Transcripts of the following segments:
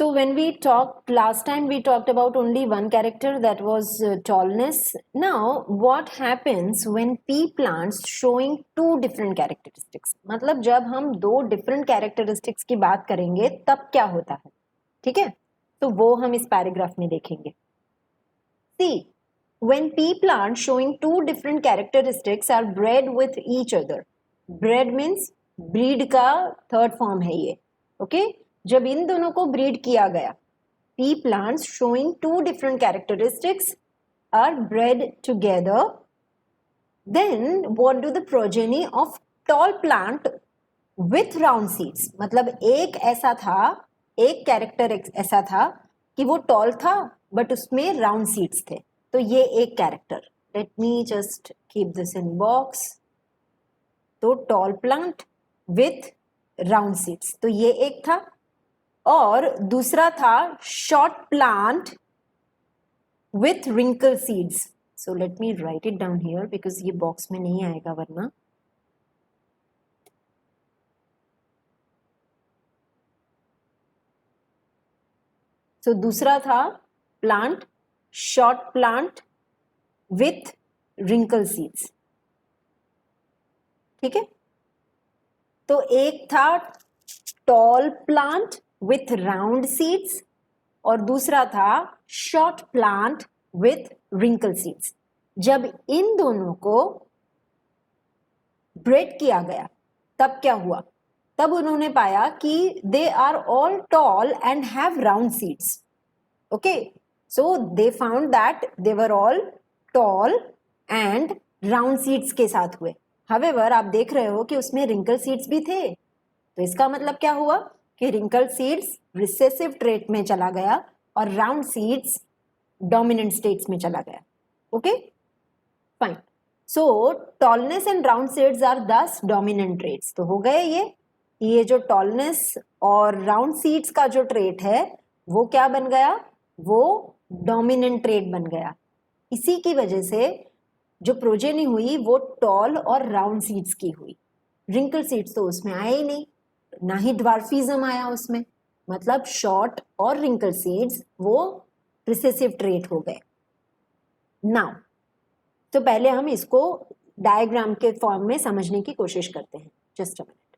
So when we talked last time, we talked about only one character, that was tallness. Now what happens when pea plants showing two different characteristics? मतलब जब हम दो different characteristics की बात करेंगे तब क्या होता है, ठीक है? तो वो हम इस पैराग्राफ में देखेंगे. See, when pea plants showing two different characteristics are bred with each other. Bred means breed का third form है ये, okay? जब इन दोनों को ब्रीड किया गया, pea plants showing two different characteristics are bred together, then what do the progeny of tall plant with round seeds, मतलब एक ऐसा था, एक कैरेक्टर ऐसा था कि वो टॉल था बट उसमें राउंड सीड्स थे, तो ये एक character. Let me just keep this in box. तो tall plant with round seeds, तो ये एक था. और दूसरा था short plant with wrinkle seeds. So let me write it down here because ये बॉक्स में नहीं आएगा वरना. सो दूसरा था plant short plant with wrinkle seeds, ठीक है. तो एक था tall plant with round seeds और दूसरा था short plant with wrinkle seeds. जब इन दोनों को ब्रेड किया गया तब क्या हुआ? तब उन्होंने पाया कि they are all tall and have round seeds. Okay, so they found that they were all tall and round seeds के साथ हुए. हावेवर आप देख रहे हो कि उसमें रिंकल सीड्स भी थे, तो इसका मतलब क्या हुआ कि रिंकल सीड्स रिसेसिव ट्रेट में चला गया और राउंड सीड्स डोमिनेंट स्टेट्स में चला गया. Okay, fine. So tallness and round seeds are these dominant traits. तो हो गए ये जो टॉलनेस और राउंड सीड्स का जो ट्रेट है वो क्या बन गया? वो डोमिनेंट ट्रेट बन गया. इसी की वजह से जो प्रोजेनी हुई वो टॉल और राउंड सीड्स की हुई. रिंकल सीड्स तो उसमें आए ही नहीं, ना ही ड्वार्फिज्म आया उसमें. मतलब शॉर्ट और रिंकल सीड्स वो रिसेसिव ट्रेट हो गए. नाउ तो पहले हम इसको डायग्राम के फॉर्म में समझने की कोशिश करते हैं. Just a minute.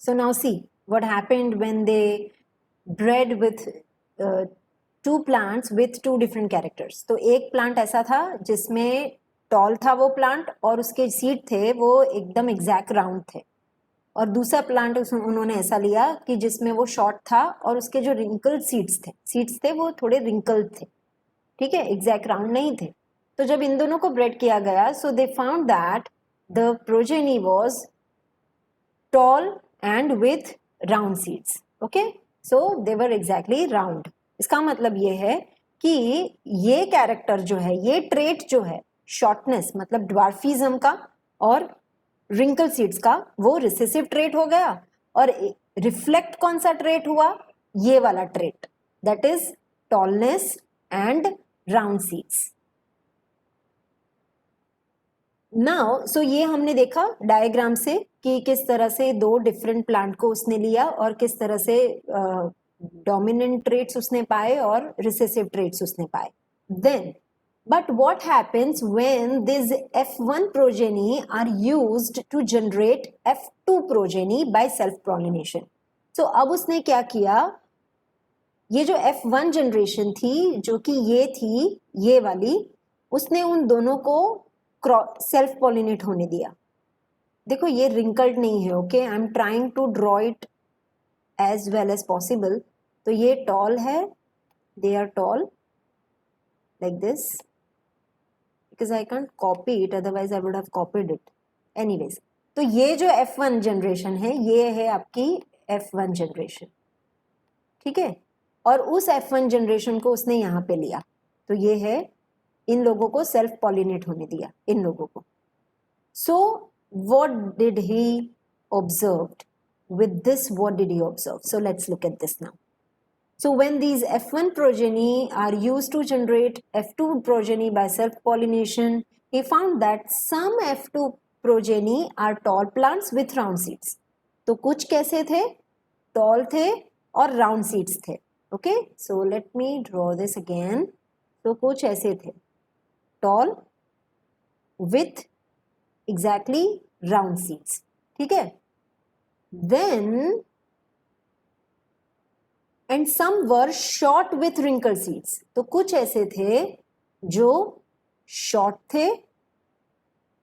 So now see what happened when they bread with to plants with to different characters. तो एक प्लांट ऐसा था जिसमें टॉल था वो प्लांट और उसके सीड थे वो एकदम एग्जैक्ट राउंड थे. और दूसरा प्लांट उन्होंने ऐसा लिया कि जिसमें वो शॉर्ट था और उसके जो रिंकल सीड्स थे वो थोड़े रिंकल थे, ठीक है, एग्जैक्ट राउंड नहीं थे. तो जब इन दोनों को ब्रेड किया गया, so they found that the progeny was tall and with round seeds. Okay, so they were exactly round. इसका मतलब ये है कि ये कैरेक्टर जो है, ये ट्रेट जो है, शॉर्टनेस मतलब ड्वार्फिज्म का और रिंकल सीड्स का, वो रिसेसिव ट्रेट हो गया. और रिफ्लेक्ट कौन सा ट्रेट हुआ? ये वाला trait, that is tallness and round seeds. Now so ये हमने देखा डायग्राम से कि किस तरह से दो डिफरेंट प्लांट को उसने लिया और किस तरह से डोमिनेंट ट्रेट्स उसने पाए और रिसेसिव ट्रेट्स उसने पाए. Then but what happens when these F1 progeny are used to generate F2 progeny by self pollination? So अब उसने क्या किया? ये जो F1 जनरेशन थी जो कि ये थी, ये वाली, उसने उन दोनों को सेल्फ पॉलिनेट होने दिया. देखो ये रिंकल्ड नहीं है. Okay, I am trying to draw it as well as possible. तो ये टॉल है, they are tall like this, because I can't copy it, otherwise I would have copied it. Anyways, तो ये जो F1 जनरेशन है ये है आपकी F1 जनरेशन, ठीक है. और उस F1 जनरेशन को उसने यहाँ पे लिया, तो ये है, इन लोगों को सेल्फ पॉलिनेट होने दिया, इन लोगों को. सो what did he observed with this? What did he observe? So let's look at this now. So when these F1 progeny are used to generate F2 progeny by self-pollination, he found that some F2 progeny are tall plants with round seeds. तो कुछ कैसे थे? Tall थे और round seeds थे. Okay, so let me draw this again. तो कुछ ऐसे थे, tall with exactly round seeds. ठीक है. Then and some were short with wrinkle seeds. तो कुछ ऐसे थे जो शॉर्ट थे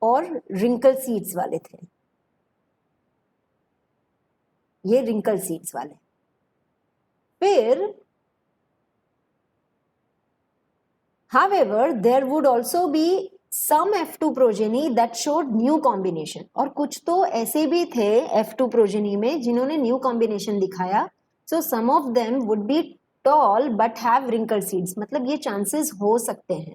और रिंकल सीड्स वाले थे. ये रिंकल सीड्स वाले. फिर however there would also be some F2 progeny that showed new combination. और कुछ तो ऐसे भी थे F2 progeny में जिन्होंने न्यू कॉम्बिनेशन दिखाया. So some of them would be tall but have wrinkled seeds. मतलब ये चांसेस हो सकते हैं.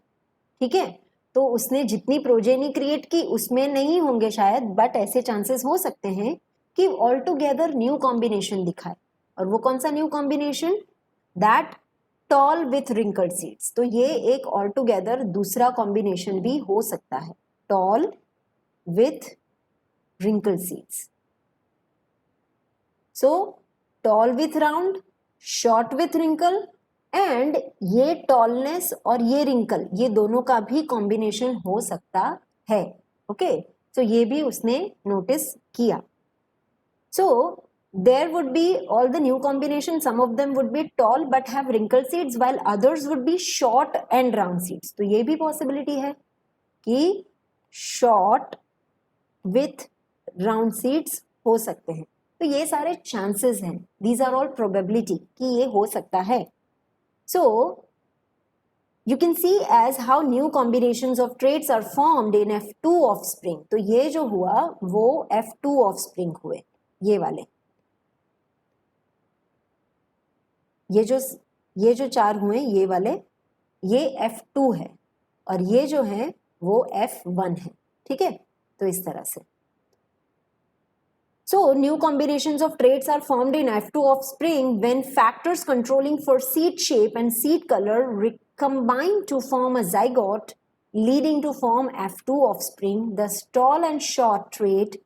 ठीक है. तो उसने जितनी प्रोजेनी क्रिएट की उसमें नहीं होंगे शायद, बट ऐसे चांसेस हो सकते हैं कि ऑल टुगेदर न्यू कॉम्बिनेशन दिखाए. और वो कौन सा new combination? That toll with wrinkled seeds. तो ये एक ऑल टुगेदर दूसरा कॉम्बिनेशन भी हो सकता है, tall with wrinkled seeds. So tall with round, short with wrinkle, and ये टॉलनेस और ये रिंकल, ये दोनों का भी कॉम्बिनेशन हो सकता है. ओके, सो ये भी उसने नोटिस किया. सो there would be all the new combinations. Some of them would be tall but have wrinkled seeds, while others would be short and round seeds. तो ये भी possibility है कि short with round seeds हो सकते हैं. तो ये सारे chances हैं. These are all probability कि ये हो सकता है. So you can see as how new combinations of traits are formed in F2 offspring. तो ये जो हुआ वो F2 offspring हुए, ये वाले. ये जो चार हुए ये वाले, ये F2 है और ये जो है वो F1 है. ठीक है. तो इस तरह से. So new combinations of traits are formed in F2 offspring when factors controlling for seed shape and seed color recombine to form a zygote, leading to form F2 offspring. The tall and short trait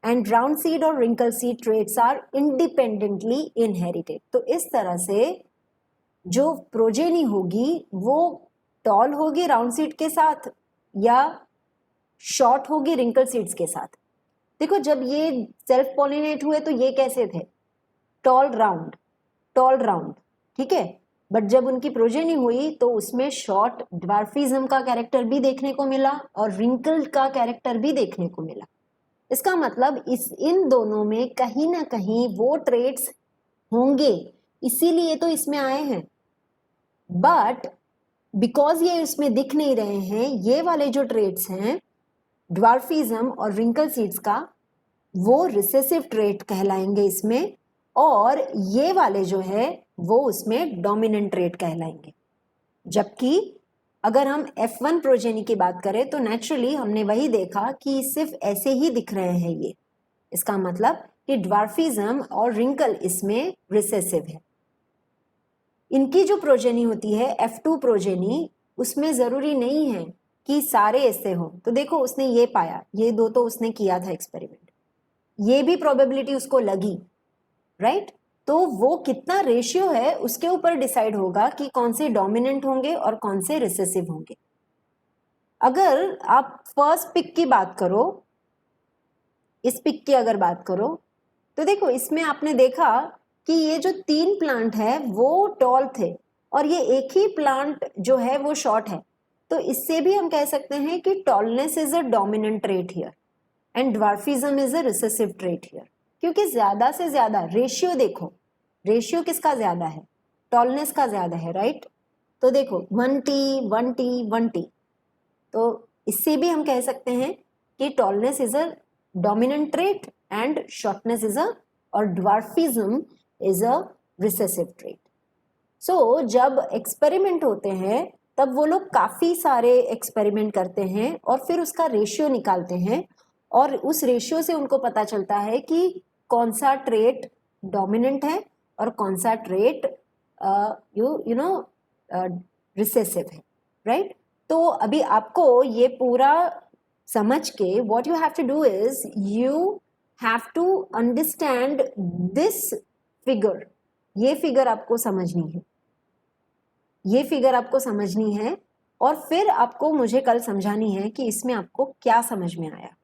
and round seed और wrinkle seed traits are independently inherited. तो इस तरह से जो progeny होगी वो toll होगी round seed के साथ या शॉर्ट होगी रिंकल सीड्स के साथ. देखो जब ये सेल्फ पॉलिनेट हुए तो ये कैसे थे? Tall round. ठीक है. बट जब उनकी प्रोजेनी हुई तो उसमें शॉर्ट ड्वार्फिज्म का कैरेक्टर भी देखने को मिला और रिंकल का कैरेक्टर भी देखने को मिला. इसका मतलब इन दोनों में कहीं ना कहीं वो ट्रेट्स होंगे, इसीलिए तो इसमें आए हैं. बट बिकॉज ये इसमें दिख नहीं रहे हैं, ये वाले जो ट्रेट्स हैं ड्वार्फिज्म और रिंकल सीड्स का, वो रिसेसिव ट्रेट कहलाएंगे इसमें, और ये वाले जो है वो उसमें डोमिनेंट ट्रेट कहलाएंगे. जबकि अगर हम F1 प्रोजेनी की बात करें तो नेचुरली हमने वही देखा कि सिर्फ ऐसे ही दिख रहे हैं ये. इसका मतलब कि ड्वार्फिज्म और रिंकल इसमें रिसेसिव है. इनकी जो प्रोजेनी होती है F2 प्रोजेनी, उसमें जरूरी नहीं है कि सारे ऐसे हो. तो देखो उसने ये पाया, ये दो तो उसने किया था एक्सपेरिमेंट, ये भी प्रोबेबिलिटी उसको लगी, राइट. तो वो कितना रेशियो है उसके ऊपर डिसाइड होगा कि कौन से डोमिनेंट होंगे और कौन से रिसेसिव होंगे. अगर आप फर्स्ट पिक की बात करो, इस पिक की अगर बात करो तो देखो इसमें आपने देखा कि ये जो 3 प्लांट है वो टॉल थे और ये एक ही प्लांट जो है वो शॉर्ट है. तो इससे भी हम कह सकते हैं कि tallness is a dominant trait here and dwarfism is a recessive trait here. क्योंकि ज्यादा से ज्यादा रेशियो, देखो रेशियो किसका ज्यादा है? टॉलनेस का ज्यादा है, राइट. तो देखो 1T 1T 1T. तो इससे भी हम कह सकते हैं कि tallness is a dominant trait and shortness is a, और dwarfism is a recessive trait. So जब एक्सपेरिमेंट होते हैं तब वो लोग काफी सारे एक्सपेरिमेंट करते हैं और फिर उसका रेशियो निकालते हैं और उस रेशियो से उनको पता चलता है कि कौन सा ट्रेट डोमिनेंट है और कौन सा ट्रेट यू नो रिसेसिव है, राइट. तो अभी आपको ये पूरा समझ के what you have to do is you have to understand this figure, ये फिगर आपको समझनी है, ये फिगर आपको समझनी है और फिर आपको मुझे कल समझानी है कि इसमें आपको क्या समझ में आया।